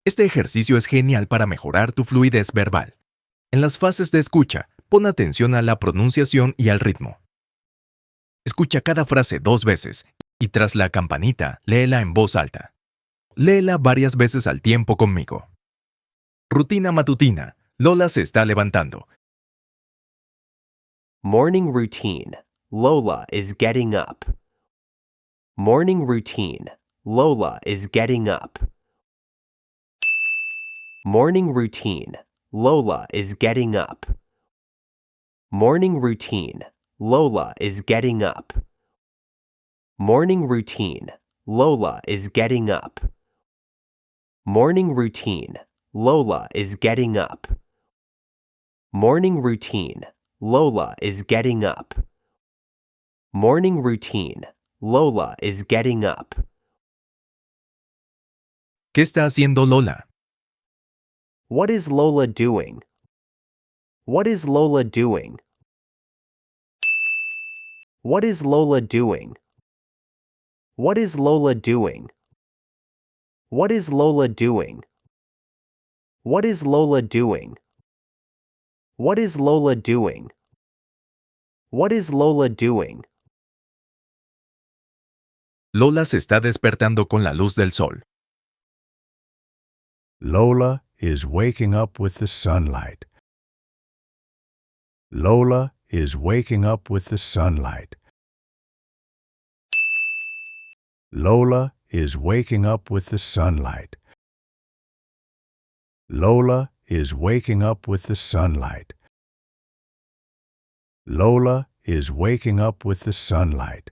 Este ejercicio es genial para mejorar tu fluidez verbal. En las fases de escucha, pon atención a la pronunciación y al ritmo. Escucha cada frase 2 veces y tras la campanita, léela en voz alta. Léela varias veces al tiempo conmigo. Rutina matutina. Lola se está levantando. Morning routine. Lola is getting up. Morning routine. Lola is getting up. Morning routine. Lola is getting up. Morning routine. Lola is getting up. Morning routine. Lola is getting up. Morning routine. Lola is getting up. Morning routine. Lola is getting up. Morning routine. Lola is getting up. ¿Qué está haciendo Lola? What is Lola doing? What is Lola doing? What is Lola doing? What is Lola doing? What is Lola doing? What is Lola doing? What is Lola doing? What is Lola doing? Lola se está despertando con la luz del sol. Lola is waking up with the sunlight. Lola is waking up with the sunlight. Lola is waking up with the sunlight. Lola is waking up with the sunlight. Lola is waking up with the sunlight.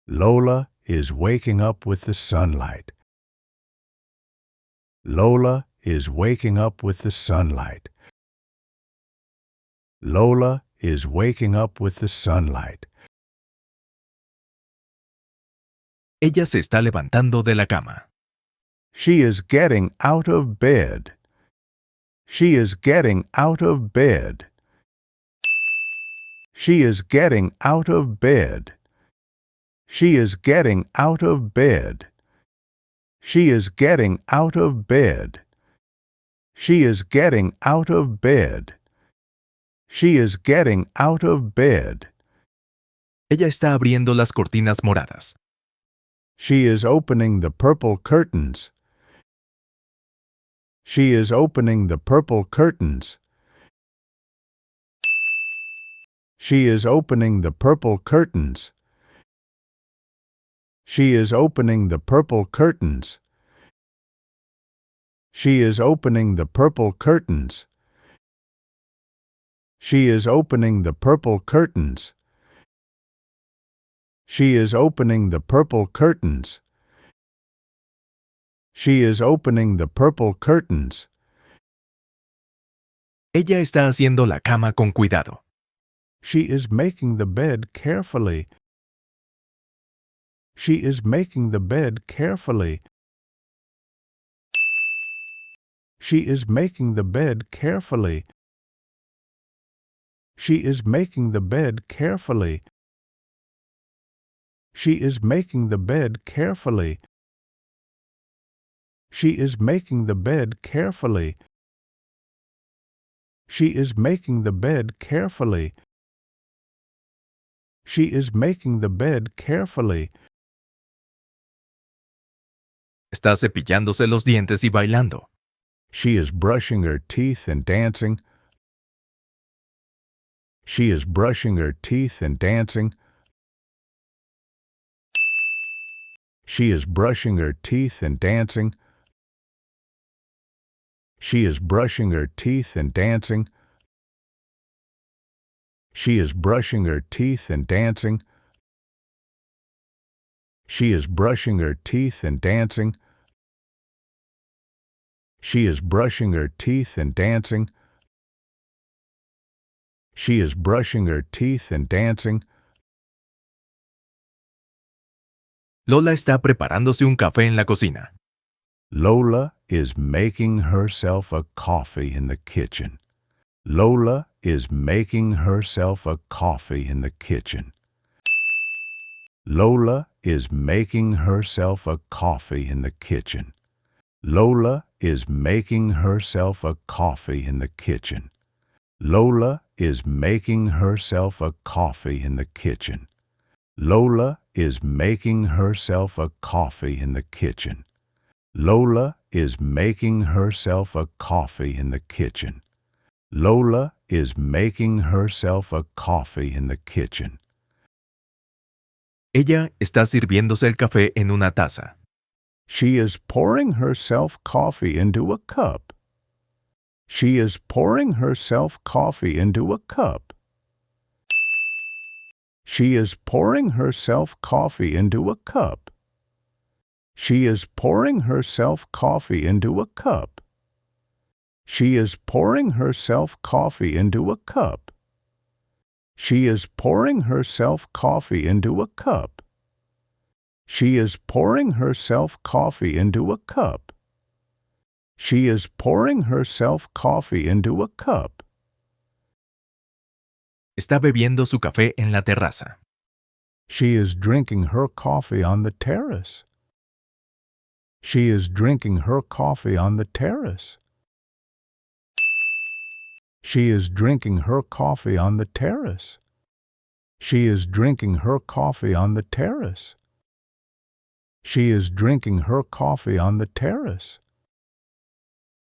Lola is waking up with the sunlight. Lola is waking up with the sunlight. Lola is waking up with the sunlight. Ella se está levantando de la cama. She is getting out of bed. She is getting out of bed. She is getting out of bed. She is getting out of bed. She is getting out of bed. She is getting out of bed. She is getting out of bed. Ella está abriendo las cortinas moradas. She is opening the purple curtains. She is opening the purple curtains. She is opening the purple curtains. She is opening the purple curtains. She is opening the purple curtains. She is opening the purple curtains. She is opening the purple curtains. She is opening the purple curtains. Ella está haciendo la cama con cuidado. She is making the bed carefully. She is making the bed carefully. She is making the bed carefully. She is making the bed carefully. She is making the bed carefully. She is making the bed carefully. She is making the bed carefully. She is making the bed carefully. Está cepillándose los dientes y bailando. She is brushing her teeth and dancing. She is brushing her teeth and dancing. She is brushing her teeth and dancing. She is brushing her teeth and dancing. She is brushing her teeth and dancing. She is brushing her teeth and dancing. She is brushing her teeth and dancing. She is brushing her teeth and dancing. Lola está preparándose un café en la cocina. Lola is making herself a coffee in the kitchen. Lola is making herself a coffee in the kitchen. Lola is making herself a coffee in the kitchen. Lola is making herself a coffee in the kitchen. Lola is making herself a coffee in the kitchen. Lola is making herself a coffee in the kitchen. Lola is making herself a coffee in the kitchen. Lola is making herself a coffee in the kitchen. Ella está sirviéndose el café en una taza. She is pouring herself coffee into a cup. She is pouring herself coffee into a cup. She is pouring herself coffee into a cup. She is pouring herself coffee into a cup. She is pouring herself coffee into a cup. She is pouring herself coffee into a cup. She is pouring herself coffee into a cup. She is pouring herself coffee into a cup. Está bebiendo su café en la terraza. She is drinking her coffee on the terrace. She is drinking her coffee on the terrace. She is drinking her coffee on the terrace. She is drinking her coffee on the terrace. She is drinking her coffee on the terrace.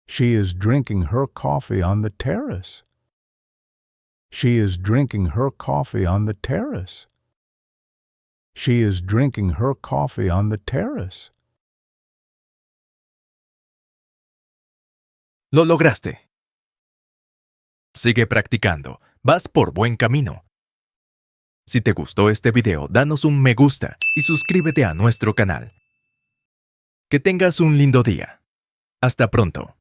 She is drinking her coffee on the terrace. She is drinking her coffee on the terrace. She is drinking her coffee on the terrace. Lo lograste. Sigue practicando. Vas por buen camino. Si te gustó este video, danos un me gusta y suscríbete a nuestro canal. Que tengas un lindo día. Hasta pronto.